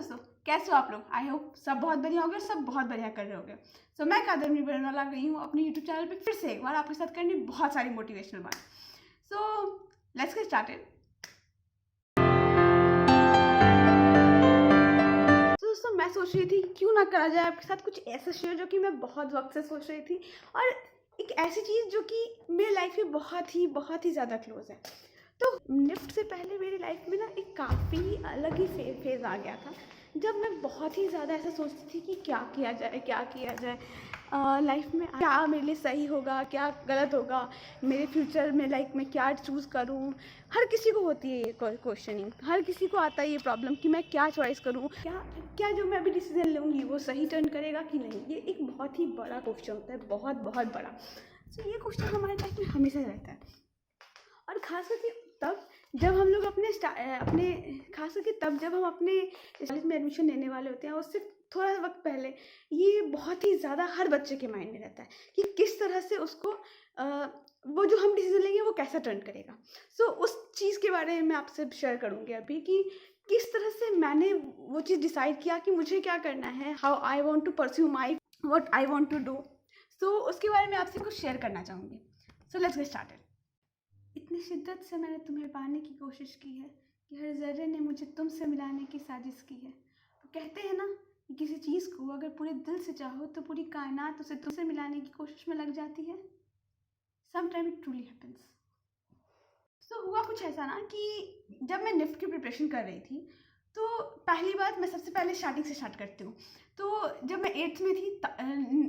दोस्तों, कैसे हो आप लोग? आई होप सब बहुत बढ़िया होगे, सब बहुत बढ़िया कर रहे होगे। सो मैं कादर वाला गई हूँ अपने यूट्यूब चैनल पे फिर से एक बार आपके साथ करनी बहुत सारी मोटिवेशनल बात। सो लेट्स गेट स्टार्टेड। तो दोस्तों मैं सोच रही थी क्यों ना करा जाए आपके साथ कुछ ऐसा शेयर जो कि मैं बहुत वक्त से सोच रही थी, और एक ऐसी चीज़ जो कि मेरी लाइफ में बहुत ही ज़्यादा क्लोज है। तो निफ्ट से पहले मेरी लाइफ में ना एक काफ़ी अलग ही फेज़ आ गया था, जब मैं बहुत ही ज़्यादा ऐसा सोचती थी कि क्या किया जाए लाइफ में, क्या मेरे लिए सही होगा, क्या गलत होगा, मेरे फ्यूचर में लाइफ में क्या चूज़ करूँ। हर किसी को होती है ये क्वेश्चनिंग, हर किसी को आता है ये प्रॉब्लम कि मैं क्या चॉइस करूँ, क्या जो मैं अभी डिसीजन लूँगी वो सही टर्न करेगा कि नहीं। ये एक बहुत ही बड़ा क्वेश्चन होता है, बहुत बड़ा। तो ये क्वेश्चन हमारे लाइफ में हमेशा रहता है, और ख़ास करके तब जब हम लोग अपने खास करके तब जब हम अपने कॉलेज में एडमिशन लेने वाले होते हैं, उससे थोड़ा वक्त पहले ये बहुत ही ज़्यादा हर बच्चे के माइंड में रहता है कि किस तरह से उसको वो जो हम डिसीजन लेंगे वो कैसा टर्न करेगा। सो उस चीज़ के बारे में मैं आपसे शेयर करूँगी अभी कि किस तरह से मैंने वो चीज़ डिसाइड किया कि मुझे क्या करना है, how I want to pursue my what I want to do. So उसके बारे में आपसे कुछ शेयर करना चाहूँगी। So let's get started. इतनी शिद्दत से मैंने तुम्हें पाने की कोशिश की है कि हर ज़र्रे ने मुझे तुमसे मिलाने की साजिश की है। तो कहते हैं ना कि किसी चीज़ को अगर पूरे दिल से चाहो तो पूरी कायनात उसे तुमसे मिलाने की कोशिश में लग जाती है। Sometime it truly happens. तो हुआ कुछ ऐसा ना कि जब मैं निफ्ट की प्रिपरेशन कर रही थी, तो पहली बात मैं सबसे पहले स्टार्टिंग से स्टार्ट करती हूँ। तो जब मैं 8th में थी,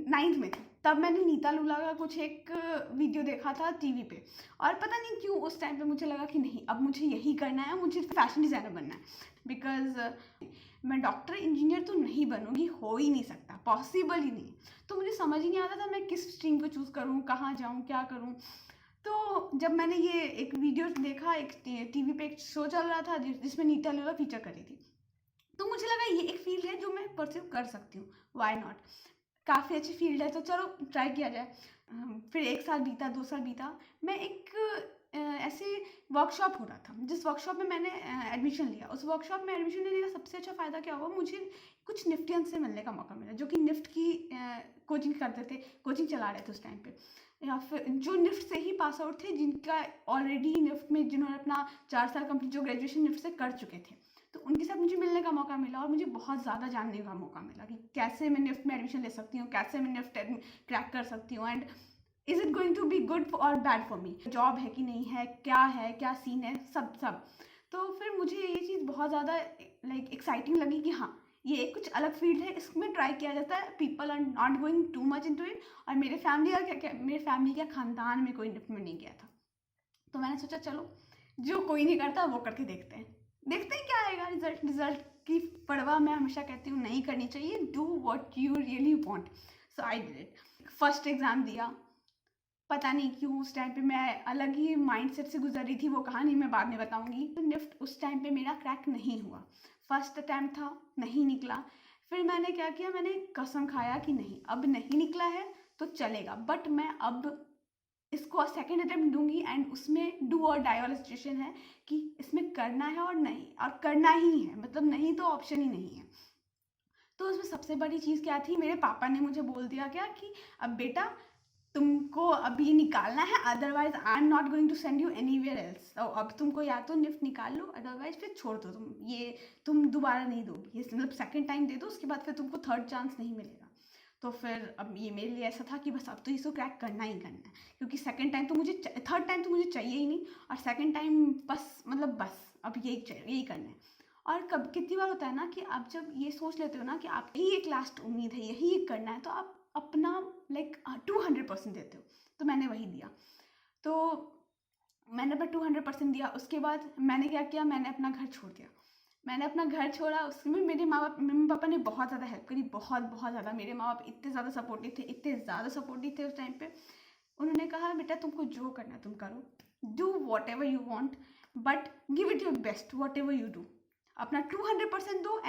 9th में थी, तब मैंने नीता लूला का कुछ एक वीडियो देखा था टीवी पे, और पता नहीं क्यों उस टाइम पे मुझे लगा कि नहीं, अब मुझे यही करना है, मुझे फैशन डिज़ाइनर बनना है। बिकॉज मैं डॉक्टर इंजीनियर तो नहीं बनूंगी, हो ही नहीं सकता, पॉसिबल ही नहीं। तो मुझे समझ ही नहीं आता था मैं किस स्ट्रीम को चूज़ करूँ, कहाँ जाऊँ, क्या करूँ। तो जब मैंने ये एक वीडियो देखा, एक टीवी पे एक शो चल रहा था जिसमें नीता लूला फीचर कर रही थी, तो मुझे लगा ये एक फील्ड है जो मैं परस्यू कर सकती हूँ, वाई नॉट, काफ़ी अच्छी फील्ड है, तो चलो ट्राई किया जाए। फिर 1 साल बीता, 2 साल बीता, मैं एक ऐसे वर्कशॉप हो रहा था जिस वर्कशॉप में मैंने एडमिशन लिया। उस वर्कशॉप में एडमिशन लेने का सबसे अच्छा फ़ायदा क्या हुआ, मुझे कुछ निफ्टियन से मिलने का मौका मिला जो कि निफ्ट की कोचिंग करते थे, कोचिंग चला रहे थे उस टाइम पे, या फिर जो निफ्ट से ही पास आउट थे, जिनका ऑलरेडी निफ्ट में जिन्होंने अपना 4 साल कंप्लीट, जो ग्रेजुएशन निफ्ट से कर चुके थे, तो उनके साथ मुझे मिलने का मौका मिला और मुझे बहुत ज़्यादा जानने का मौका मिला कि कैसे मैं निफ्ट में एडमिशन ले सकती हूँ, कैसे मैं निफ्ट क्रैक कर सकती हूँ, and is it going to be good और बैड फॉर मी, जॉब है कि नहीं है, क्या सीन है, सब। तो फिर मुझे ये चीज़ बहुत ज़्यादा लाइक एक्साइटिंग लगी कि हाँ, ये कुछ अलग फील्ड है, इसमें ट्राई किया जाता है, people are not going to much into it. और मेरे फैमिली का खानदान में कोई निफ्ट में नहीं गया था, तो मैंने सोचा चलो जो कोई नहीं करता वो करके देखते हैं क्या आएगा। रिजल्ट की परवाह मैं हमेशा कहती हूँ नहीं करनी चाहिए, do what you really want. So I did it. First exam दिया, पता नहीं क्यों उस टाइम पे मैं अलग ही माइंडसेट से गुजर रही थी, वो कहानी मैं बाद में बताऊंगी। तो निफ्ट उस टाइम पे मेरा क्रैक नहीं हुआ, फर्स्ट अटैम्प्ट था, नहीं निकला। फिर मैंने क्या किया, मैंने कसम खाया कि नहीं, अब नहीं निकला है तो चलेगा, बट मैं अब इसको सेकेंड अटैम्प्ट दूंगी, एंड उसमें डू और डाई वाला सिचुएशन है कि इसमें करना है और नहीं, और करना ही है, मतलब नहीं तो ऑप्शन ही नहीं है। तो उसमें सबसे बड़ी चीज़ क्या थी, मेरे पापा ने मुझे बोल दिया क्या कि अब बेटा तुमको अभी निकालना है, otherwise I am not going to send you anywhere else. तो अब तुमको या तो निफ्ट निकाल लो, अदरवाइज फिर छोड़ दो, तुम दोबारा नहीं दोगी, ये मतलब सेकंड टाइम दे दो, उसके बाद फिर तुमको थर्ड चांस नहीं मिलेगा। तो फिर अब ये मेरे लिए ऐसा था कि बस अब तो इसको क्रैक करना ही करना है, क्योंकि थर्ड टाइम तो मुझे चाहिए ही नहीं, और सेकंड टाइम बस अब यही करना है। और कब कितनी बार होता है ना कि आप जब ये सोच लेते हो ना कि आप यही एक लास्ट उम्मीद है, यही एक करना है, तो आप अपना लाइक 200% देते हो। तो मैंने वही दिया, तो मैंने अपना 200% दिया। उसके बाद मैंने क्या किया, मैंने अपना घर छोड़ दिया। मैंने अपना घर छोड़ा, उसमें मेरे मम्मी पापा ने बहुत ज़्यादा हेल्प करी, बहुत ज़्यादा। मेरे माँ बाप इतने ज़्यादा सपोर्टिव थे उस टाइम पे। उन्होंने कहा बेटा तुमको जो करना है तुम करो, do what ever you want, but give it your best what ever you do. अपना 200% दो,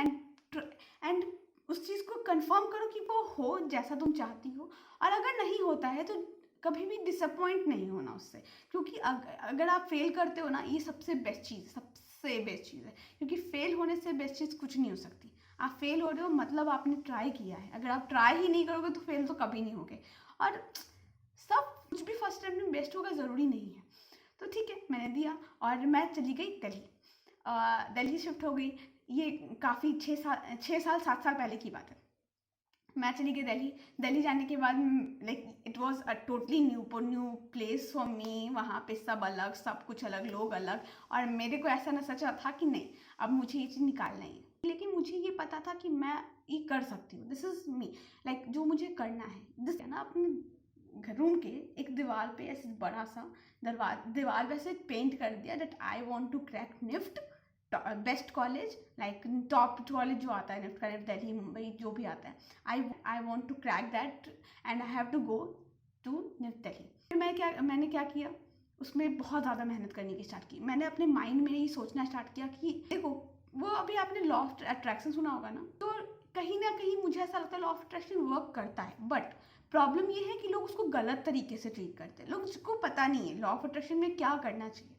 एंड उस चीज़ को कंफर्म करो कि वो हो जैसा तुम चाहती हो। और अगर नहीं होता है तो कभी भी डिसअपॉइंट नहीं होना उससे, क्योंकि अगर आप फेल करते हो ना, ये सबसे बेस्ट चीज़ है, क्योंकि फेल होने से बेस्ट चीज़ कुछ नहीं हो सकती। आप फेल हो रहे हो मतलब आपने ट्राई किया है। अगर आप ट्राई ही नहीं करोगे तो फेल तो कभी नहीं होगे। और सब कुछ भी फर्स्ट टाइम में बेस्ट होगा ज़रूरी नहीं है। तो ठीक है, मैंने दिया और मैं चली गई दिल्ली। दिल्ली शिफ्ट हो गई। ये काफ़ी 6 साल 7 साल पहले की बात है। मैं चली गई दिल्ली। दिल्ली जाने के बाद like it was a totally new place for me. वहाँ पे सब अलग, सब कुछ अलग, लोग अलग। और मेरे को ऐसा न सचा था कि नहीं, अब मुझे ये चीज़ निकालना ही है। लेकिन मुझे ये पता था कि मैं ये कर सकती हूँ। दिस इज़ मी, लाइक जो मुझे करना है। दिस है ना, अपने रूम के एक दीवार पे ऐसे बड़ा सा दीवार वैसे पेंट कर दिया that I want to crack NIFT best college, like top college जो आता है निफ्ट का, निफ्ट दिल्ली मुंबई जो भी आता है, I want to crack that and I have to go to NIFT Delhi. फिर मैंने क्या किया, उसमें बहुत ज़्यादा मेहनत करने की स्टार्ट की। मैंने अपने माइंड में ये सोचना स्टार्ट किया कि देखो, वो अभी आपने लॉ ऑफ अट्रैक्शन सुना होगा ना, तो कहीं ना कहीं मुझे ऐसा लगता है लॉ ऑफ अट्रैक्शन वर्क करता है। बट प्रॉब्लम ये है कि लोग उसको गलत तरीके से ट्रीट करते हैं। लोगों को पता नहीं है लॉ ऑफ अट्रैक्शन में क्या करना चाहिए।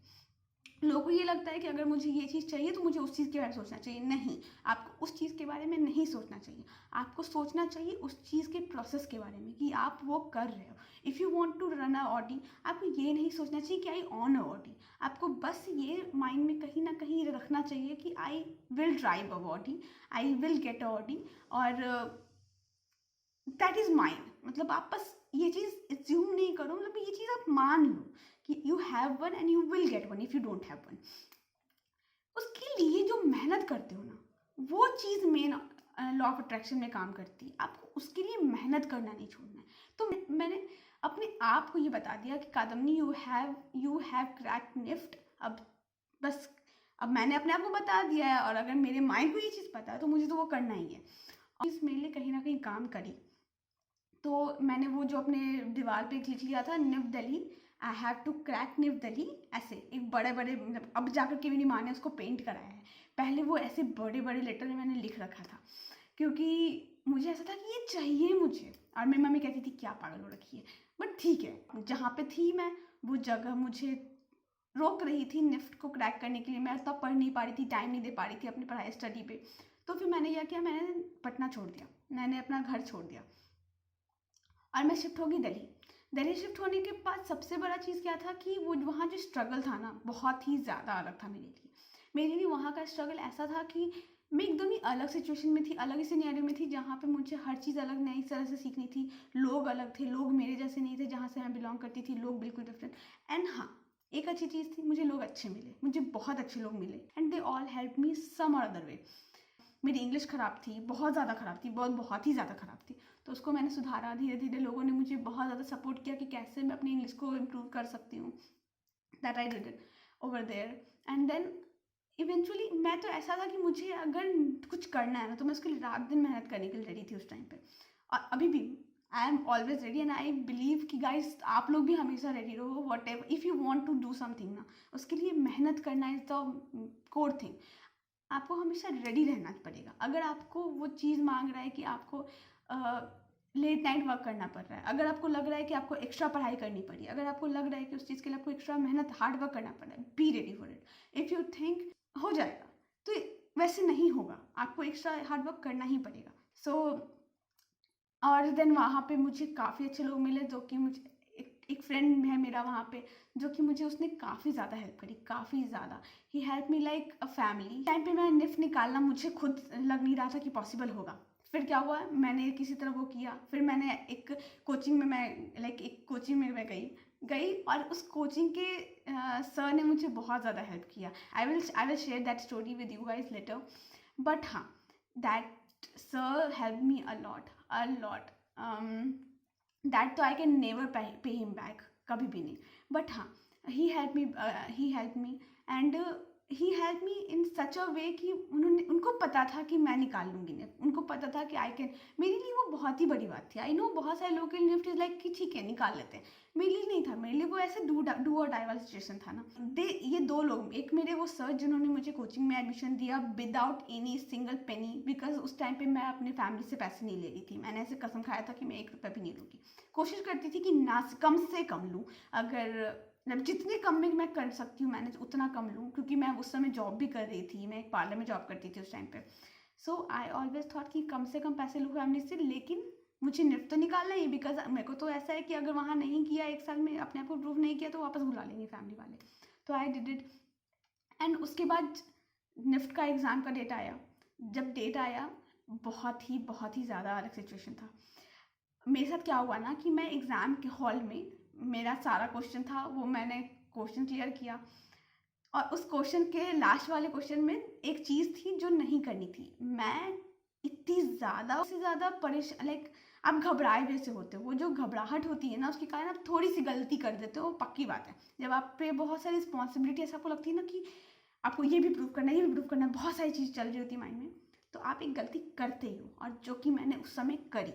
लोगों को ये लगता है कि अगर मुझे ये चीज़ चाहिए तो मुझे उस चीज़ के बारे में सोचना चाहिए। नहीं, आपको उस चीज़ के बारे में नहीं सोचना चाहिए। आपको सोचना चाहिए उस चीज़ के प्रोसेस के बारे में कि आप वो कर रहे हो। If you want to run a Audi, आपको ये नहीं सोचना चाहिए कि आई ऑन अ ऑडी। आपको बस ये माइंड में कहीं ना कहीं रखना चाहिए कि I will drive a Audi, I will get a Audi, और दैट इज़ माइंड। मतलब आप बस ये चीज़ एज्यूम नहीं करो, मतलब ये चीज़ आप मान लो कि you have one and you will get one if you don't have one. उसके लिए जो मेहनत करते हो ना, वो चीज़ मेन लॉ ऑफ अट्रैक्शन में काम करती है। आपको उसके लिए मेहनत करना नहीं छोड़ना है। तो मैंने अपने आप को ये बता दिया कि Kadambini, you have crack NIFT. अब बस, अब मैंने अपने आप को बता दिया है, और अगर मेरे माइंड को ये चीज़ पता है तो मुझे तो वो करना ही है। और इस मेरे लिए कहीं ना कहीं काम करी। तो मैंने वो जो अपने दीवार पे लिख लिया था, NIFT Delhi, I have to crack NIFT Delhi, ऐसे एक बड़े बड़े, मतलब अब जाकर के मेरी माँ ने उसको पेंट कराया है। पहले वो ऐसे बड़े बड़े लेटर में मैंने लिख रखा था, क्योंकि मुझे ऐसा था कि ये चाहिए मुझे। और मेरी मम्मी कहती थी क्या पागल हो रखी है। बट ठीक है, जहाँ पे थी मैं, वो जगह मुझे रोक रही थी निफ्ट को क्रैक करने के लिए। मैं तब पढ़ नहीं पा रही थी, टाइम नहीं दे पा रही थी अपनी पढ़ाई स्टडी पे। तो फिर मैंने क्या किया, मैंने पटना छोड़ दिया, मैंने अपना घर छोड़ दिया और मैं शिफ्ट हो गई दिल्ली। दिल्ली शिफ्ट होने के बाद सबसे बड़ा चीज़ क्या था कि वो वहाँ जो स्ट्रगल था ना, बहुत ही ज़्यादा अलग था मेरे लिए। मेरे लिए वहाँ का स्ट्रगल ऐसा था कि मैं एकदम ही अलग सिचुएशन में थी, अलग ही सिनेरियो में थी, जहाँ पे मुझे हर चीज़ अलग नई तरह से सीखनी थी। लोग अलग थे, लोग मेरे जैसे नहीं थे, जहाँ से मैं बिलोंग करती थी लोग बिल्कुल डिफरेंट। एंड हाँ, एक अच्छी चीज़ थी, मुझे लोग अच्छे मिले, मुझे बहुत अच्छे लोग मिले, and they all help me some or other वे। मेरी इंग्लिश ख़राब थी, बहुत ज़्यादा ख़राब थी, बहुत ही ज़्यादा ख़राब थी। तो उसको मैंने सुधारा धीरे धीरे। लोगों ने मुझे बहुत ज़्यादा सपोर्ट किया कि कैसे मैं अपनी इंग्लिश को इम्प्रूव कर सकती हूँ। That I did it over there. And then eventually मैं तो ऐसा था कि मुझे अगर कुछ करना है ना, तो मैं उसके लिए रात दिन मेहनत करने के लिए रेडी थी उस टाइम पे, और अभी भी I am always ready. And I believe कि गाइस, आप लोग भी हमेशा रेडी रहो। Whatever if you want to do something ना, उसके लिए मेहनत करना इज़ द कोर थिंग। आपको हमेशा रेडी रहना पड़ेगा। अगर आपको वो चीज़ मांग रहा है कि आपको लेट नाइट वर्क करना पड़ रहा है, अगर आपको लग रहा है कि आपको एक्स्ट्रा पढ़ाई करनी पड़ी, अगर आपको लग रहा है कि उस चीज़ के लिए आपको एक्स्ट्रा मेहनत हार्ड वर्क करना पड़ रहा है, be ready for it. If you think हो जाएगा, तो वैसे नहीं होगा, आपको एक्स्ट्रा हार्ड वर्क करना ही पड़ेगा। सो और देन वहाँ पे मुझे काफ़ी अच्छे लोग मिले, जो कि मुझे एक फ्रेंड है मेरा वहाँ पे, जो कि मुझे उसने काफ़ी ज़्यादा हेल्प करी, काफ़ी ज़्यादा। He help me like a family. Time पे मैं निफ्ट निकालना मुझे खुद लग नहीं रहा था कि पॉसिबल होगा। फिर क्या हुआ, मैंने किसी तरह वो किया। फिर मैंने एक कोचिंग में एक कोचिंग में मैं गई और उस कोचिंग के सर ने मुझे बहुत ज़्यादा हेल्प किया। I will share that story with you guys later. But हाँ, that sir help me a lot. That तो I can never pay him back, कभी भी नहीं। बट हाँ, he help me and he help me in such a way कि उनको पता था कि मैं निकाल लूँगी निफ्ट। उनको पता था कि आई कैन। मेरे लिए वो बहुत ही बड़ी बात थी। आई नो बहुत सारे लोग के लिए निफ्ट इज़ लाइक कि ठीक है निकाल लेते हैं, मेरे लिए नहीं था। मेरे लिए वो ऐसे डू और डाई वाला सिचुएशन था ना। ये दो लोग, एक मेरे वो सर जिन्होंने मुझे कोचिंग में एडमिशन दिया without any single penny, because उस टाइम पे मैं अपने फैमिली से पैसे नहीं ले रही थी। मैंने ऐसे कसम खाया था कि मैं 1 रुपया भी नहीं लूँगी। कोशिश करती थी कि ना कम से कम लूँ, अगर मतलब जितने कम में मैं कर सकती हूँ मैंने उतना कम लूँ, क्योंकि मैं उस समय जॉब भी कर रही थी। मैं एक पार्लर में जॉब करती थी उस टाइम पे। सो आई ऑलवेज थॉट कि कम से कम पैसे लूँ फैमिली से, लेकिन मुझे निफ्ट तो निकालना ही, बिकॉज मेरे को तो ऐसा है कि अगर वहाँ नहीं किया, एक साल में अपने आप को प्रूव नहीं किया, तो वापस बुला लेंगे फैमिली वाले। तो आई डिड इट। एंड उसके बाद निफ्ट का एग्ज़ाम का डेट आया। जब डेट आया, बहुत ही ज़्यादा अलग सिचुएशन था। मेरे साथ क्या हुआ ना कि मैं एग्ज़ाम के हॉल में, मेरा सारा क्वेश्चन था वो मैंने क्वेश्चन क्लियर किया, और उस क्वेश्चन के लास्ट वाले क्वेश्चन में एक चीज़ थी जो नहीं करनी थी। मैं इतनी ज़्यादा, उससे ज़्यादा परेशान, लाइक आप घबराए हुए से होते हो, वो जो घबराहट होती है ना, उसके कारण आप थोड़ी सी गलती कर देते हो, पक्की बात है। जब आप पे बहुत सारी रिस्पॉन्सिबिलिटी ऐसा आपको लगती है ना कि आपको ये भी प्रूव करना है, ये भी प्रूव करना है, बहुत सारी चीज़ चल रही होती है माइंड में, तो आप एक गलती करते ही हो, और जो कि मैंने उस समय करी।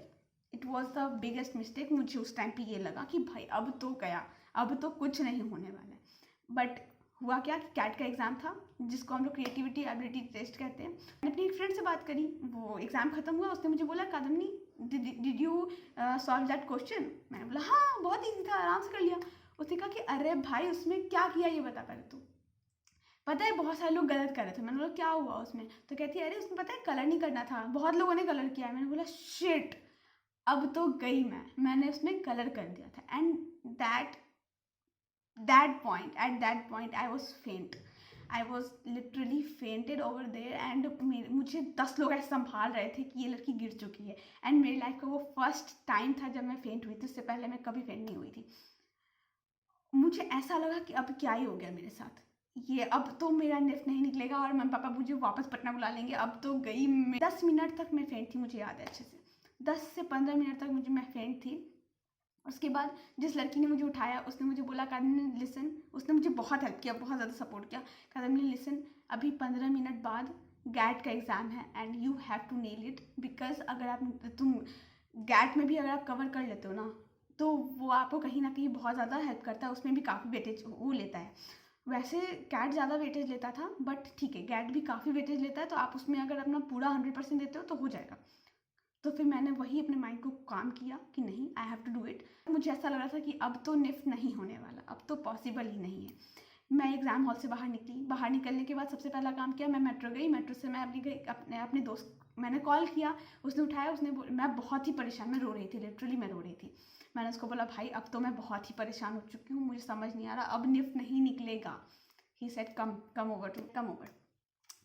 It was the biggest mistake. मुझे उस टाइम पे ये लगा कि भाई अब तो गया, अब तो कुछ नहीं होने वाला है। बट हुआ क्या कि कैट का एग्ज़ाम था, जिसको हम लोग क्रिएटिविटी एबिलिटी टेस्ट कहते हैं। मैंने अपनी एक फ्रेंड से बात करी, वो एग्ज़ाम खत्म हुआ, उसने मुझे बोला Kadambini did you solve that question. मैंने बोला हाँ बहुत ईजी था, आराम से कर लिया। उसने कहा कि अरे भाई उसमें क्या किया ये बता पहले तू। पता है बहुत सारे लोग गलत कर रहे थे। मैंने बोला क्या हुआ उसमें, तो कहती है अरे उसमें पता है कलर नहीं करना था, बहुत लोगों ने कलर किया है। मैंने बोला शिट, अब तो गई मैंने उसमें कलर कर दिया था। And at that point I was faint. I was literally fainted over there, and मुझे 10 लोग ऐसे संभाल रहे थे कि ये लड़की गिर चुकी है। एंड मेरी लाइफ का वो फर्स्ट टाइम था जब मैं फेंट हुई थी, उससे पहले मैं कभी फेंट नहीं हुई थी। मुझे ऐसा लगा कि अब क्या ही हो गया मेरे साथ, ये अब तो मेरा निफ्ट नहीं निकलेगा और मम्मी पापा मुझे वापस पटना बुला लेंगे, अब तो गई मैं। 10 मिनट तक मैं फेंट थी, मुझे याद है अच्छे से। 10 से 15 मिनट तक मैं फेंट थी। उसके बाद जिस लड़की ने मुझे उठाया, उसने मुझे बोला कादम्बनी लिसन, उसने मुझे बहुत हेल्प किया, बहुत ज़्यादा सपोर्ट किया। कादम्बनी लिसन, अभी 15 मिनट बाद गैट का एग्ज़ाम है and you have to nail it, because अगर तुम गैट में भी अगर आप कवर कर लेते हो ना, तो वो आपको कहीं ना कहीं बहुत ज़्यादा हेल्प करता है, उसमें भी काफ़ी वेटेज वो लेता है। वैसे कैट ज़्यादा वेटेज लेता था, बट ठीक है गैट भी काफ़ी वेटेज लेता है, तो आप उसमें अगर अपना पूरा 100% देते हो तो हो जाएगा। तो फिर मैंने वही अपने माइंड को काम किया कि नहीं, I have to do it. मुझे ऐसा लग रहा था कि अब तो निफ्ट नहीं होने वाला, अब तो पॉसिबल ही नहीं है। मैं एग्ज़ाम हॉल से बाहर निकली। बाहर निकलने के बाद सबसे पहला काम किया, मैं मेट्रो गई। मेट्रो से मैं अपने दोस्त मैंने कॉल किया, उसने उठाया। मैं बहुत ही परेशान, मैं रो रही थी, लिटरली मैं रो रही थी। मैंने उसको बोला भाई अब तो मैं बहुत ही परेशान हो चुकी हूँ, मुझे समझ नहीं आ रहा, अब निफ्ट नहीं निकलेगा। He said come over.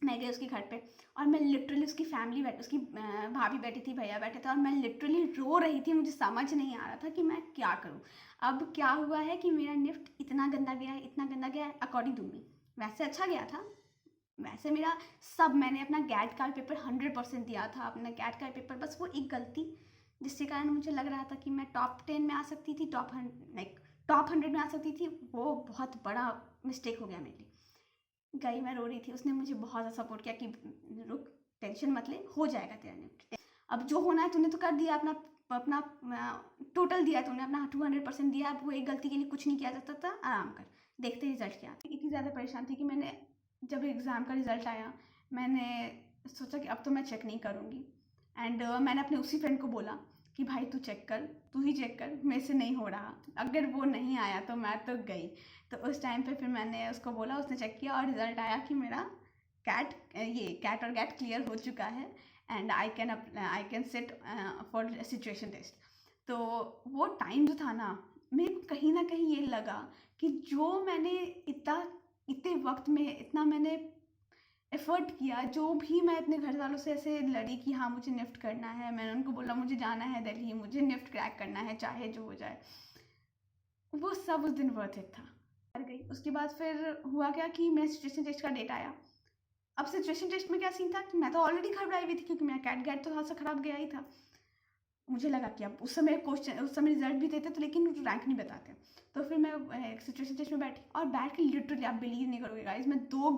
मैं गई उसके घर पे, और मैं लिटरली उसकी उसकी भाभी बैठी थी, भैया बैठे थे, और मैं लिटरली रो रही थी। मुझे समझ नहीं आ रहा था कि मैं क्या करूं। अब क्या हुआ है कि मेरा निफ्ट इतना गंदा गया है, इतना गंदा गया है, अकॉर्डिंग टू मी। वैसे अच्छा गया था, वैसे मेरा मैंने अपना गैट का पेपर 100% दिया था, अपना गैट का पेपर। बस वो एक गलती जिसके कारण मुझे लग रहा था कि मैं टॉप 10 में आ सकती थी, टॉप 100 में आ सकती थी, वो बहुत बड़ा मिस्टेक हो गया मेरे लिए। गई, मैं रो रही थी। उसने मुझे बहुत ज़्यादा सपोर्ट किया कि रुक, टेंशन मत ले, हो जाएगा तेरा निफ्ट। अब जो होना है तूने तो कर दिया, अपना अपना टोटल दिया है तूने, अपना 200% दिया। अब वो एक गलती के लिए कुछ नहीं किया जाता था, आराम कर, देखते रिजल्ट क्या। इतनी ज़्यादा परेशान थी कि मैंने जब एग्ज़ाम का रिजल्ट आया, मैंने सोचा कि अब तो मैं चेक नहीं करूँगी। एंड मैंने अपने उसी फ्रेंड को बोला कि भाई तू चेक कर, तू ही चेक कर, मेरे से नहीं हो रहा। अगर वो नहीं आया तो मैं तो गई। तो उस टाइम पे फिर मैंने उसको बोला, उसने चेक किया और रिज़ल्ट आया कि मेरा कैट और गैट क्लियर हो चुका है, and I can sit for situation test. तो वो टाइम जो था ना, मेरे को कहीं ना कहीं ये लगा कि जो मैंने इतने वक्त में इतना मैंने एफर्ट किया, जो भी मैं अपने घर वालों से ऐसे लड़ी कि हाँ मुझे निफ्ट करना है, मैंने उनको बोला मुझे जाना है दिल्ली, मुझे निफ्ट क्रैक करना है चाहे जो हो जाए, वो सब उस दिन वर्थ इट था। कर गई। उसके बाद फिर हुआ क्या कि मेरा सिचुएशन टेस्ट का डेट आया। अब सिचुएशन टेस्ट में क्या सीन था कि मैं तो ऑलरेडी घबराई हुई थी, क्योंकि मेरा कैट गैट तो थोड़ा सा खराब गया ही था। मुझे लगा कि अब उस समय रिजल्ट भी देते तो, लेकिन रैंक नहीं बताते। तो फिर मैं सिचुएशन टेस्ट में बैठी, और बैठ के लिटरली आप बिलीव नहीं करोगे गाइस, मैं 2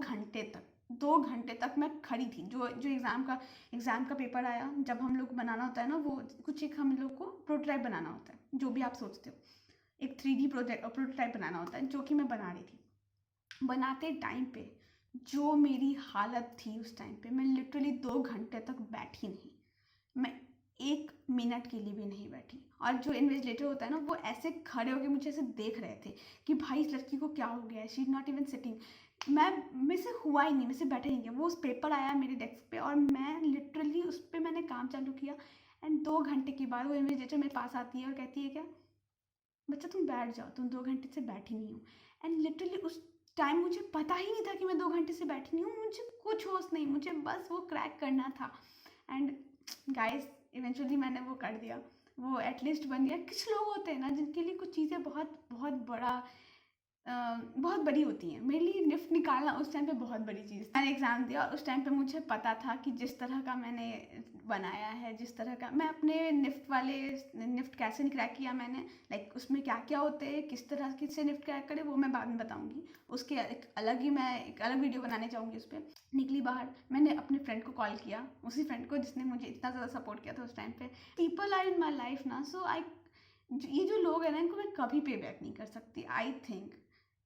घंटे तक मैं खड़ी थी। जो जो एग्ज़ाम का पेपर आया, जब हम लोग बनाना होता है ना, वो कुछ एक हम लोग को प्रोटोटाइप बनाना होता है, जो भी आप सोचते हो, एक 3D प्रोटोटाइप बनाना होता है, जो कि मैं बना रही थी। बनाते टाइम पे जो मेरी हालत थी उस टाइम पे, मैं लिटरली 2 घंटे तक बैठी नहीं, मैं 1 मिनट के लिए भी नहीं बैठी। और जो इन्विजिलेटर होता है ना, वो ऐसे खड़े होकर मुझे ऐसे देख रहे थे कि भाई इस लड़की को क्या हो गया है, she is not even sitting. मैं से हुआ ही नहीं, मेरे से बैठा ही नहीं गया। वो उस पेपर आया मेरे डेस्क पे और मैं लिटरली उस पर मैंने काम चालू किया एंड 2 घंटे के बाद वो इन्विजिलेटर मेरे पास आती है और कहती है क्या बच्चा तुम बैठ जाओ, तुम 2 घंटे से बैठी नहीं हो। एंड लिटरली उस टाइम मुझे पता ही नहीं था कि मैं 2 घंटे से बैठी नहीं हूँ, मुझे कुछ होश नहीं, मुझे बस वो क्रैक करना था। एंड गाइस इवेंचुअली मैंने वो कर दिया, वो एटलीस्ट बन गया। कुछ लोग होते हैं ना जिनके लिए कुछ चीज़ें बहुत बहुत बड़ा बहुत बड़ी होती हैं। मेरे लिए निफ्ट निकालना उस टाइम पे बहुत बड़ी चीज़। मैंने एग्ज़ाम दिया और उस टाइम पे मुझे पता था कि जिस तरह का मैंने बनाया है, जिस तरह का मैं अपने निफ्ट कैसे क्रैक किया मैंने, लाइक उसमें क्या क्या होते हैं, किस तरह से निफ्ट क्रैक करे, वो मैं बाद में बताऊंगी। उसके मैं एक अलग वीडियो बनाने चाहूँगी उस पर। निकली बाहर, मैंने अपने फ्रेंड को कॉल किया, उसी फ्रेंड को जिसने मुझे इतना ज़्यादा सपोर्ट किया था उस टाइम पे। People are in my life ना, सो ये जो लोग हैं ना, इनको मैं कभी पे बैक नहीं कर सकती। आई थिंक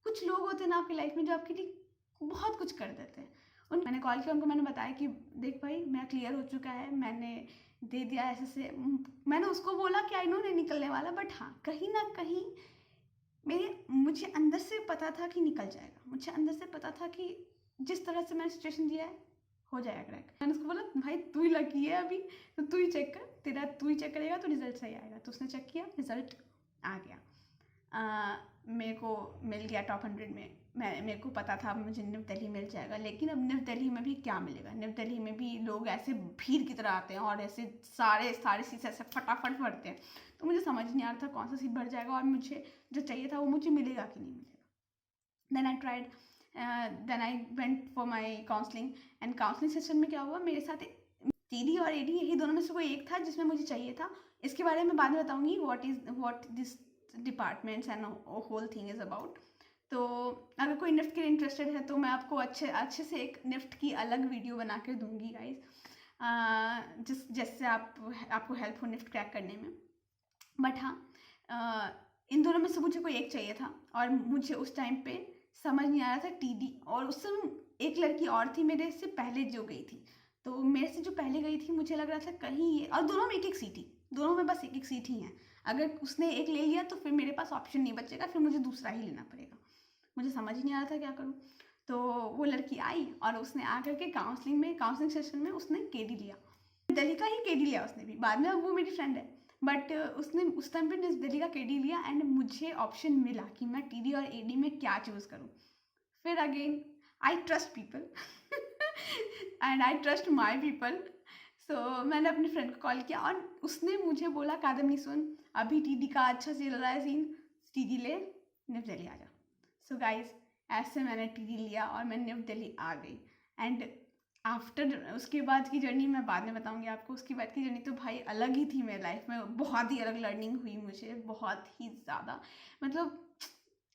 कुछ लोग होते हैं ना आपकी लाइफ में जो आपके लिए बहुत कुछ कर देते हैं। मैंने कॉल किया उनको, मैंने बताया कि देख भाई मैं क्लियर हो चुका है, मैंने दे दिया ऐसे से। मैंने उसको बोला कि आई नो नहीं निकलने वाला, बट हाँ कहीं ना कहीं मुझे अंदर से पता था कि निकल जाएगा। मुझे अंदर से पता था कि जिस तरह से मैंने सिचुएशन दिया है हो जाएगा क्रैक। मैंने उसको बोला भाई तू ही लकी है अभी, तो तू ही चेक कर, तू ही चेक करेगा तो रिजल्ट सही आएगा। तो उसने चेक किया, रिजल्ट आ गया। मेरे को मिल गया टॉप 100 में। मेरे को पता था मुझे निफ्ट दिल्ली मिल जाएगा, लेकिन अब निफ्ट दिल्ली में भी क्या मिलेगा। निफ्ट दिल्ली में भी लोग ऐसे भीड़ की तरह आते हैं और ऐसे सारे सीट ऐसे फटाफट भरते हैं। तो मुझे समझ नहीं आ रहा था कौन सा सीट भर जाएगा और मुझे जो चाहिए था वो मुझे मिलेगा कि नहीं मिलेगा। Then I tried, then I went for my counselling. And counselling session में क्या हुआ, मेरे साथ टीडी और एडी यही दोनों में से कोई एक था जिसमें मुझे चाहिए था। इसके बारे में बाद में बताऊंगी what this departments and whole thing is about. तो अगर कोई निफ्ट के लिए इंटरेस्टेड है तो मैं आपको अच्छे से एक निफ्ट की अलग वीडियो बना कर दूंगी गाइज, जिससे आपको हेल्प हो निफ्ट क्रैक करने में। बट हाँ, इन दोनों में से मुझे कोई एक चाहिए था और मुझे उस टाइम पे समझ नहीं आ रहा था टीडी। और उस समय एक लड़की और थी मेरे से पहले जो गई थी, तो मेरे से जो पहले गई थी मुझे लग रहा था कहीं ये, और दोनों में एक एक सीट ही, दोनों में बस एक एक सीट ही है। अगर उसने एक ले लिया तो फिर मेरे पास ऑप्शन नहीं बचेगा, फिर मुझे दूसरा ही लेना पड़ेगा। मुझे समझ ही नहीं आ रहा था क्या करूँ। तो वो लड़की आई और उसने आकर के काउंसलिंग सेशन में उसने केडी लिया, दिल्ली का ही केडी लिया उसने भी। बाद में वो मेरी फ्रेंड है, बट उसने उस टाइम पे दिल्ली का केडी लिया एंड मुझे ऑप्शन मिला कि मैं टीडी और एडी में क्या चूज़ करूँ। फिर again I trust people and I trust my people. So मैंने अपने फ्रेंड को कॉल किया और उसने मुझे बोला कादम्बनी सुन, अभी टीडी का अच्छा चल रहा है सीन, टीडी ले, निफ्ट दिल्ली आ जा। सो गाइज ऐसे मैंने टीडी लिया और मैं निफ्ट दिल्ली आ गई। एंड आफ्टर उसके बाद की जर्नी मैं बाद में बताऊंगी आपको। उसके बाद की जर्नी तो भाई अलग ही थी मेरी लाइफ में, बहुत ही अलग लर्निंग हुई मुझे, बहुत ही ज़्यादा। मतलब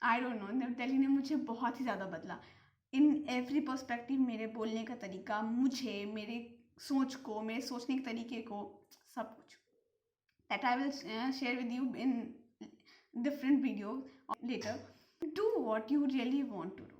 I don't know, NIFT Delhi ने मुझे बहुत ही ज़्यादा बदला इन एवरी पर्सपेक्टिव। मेरे बोलने का तरीका, मुझे, मेरे सोच को, मेरे सोचने के तरीके को, सब कुछ। That I will share with you in different video later. Do what you really want to do.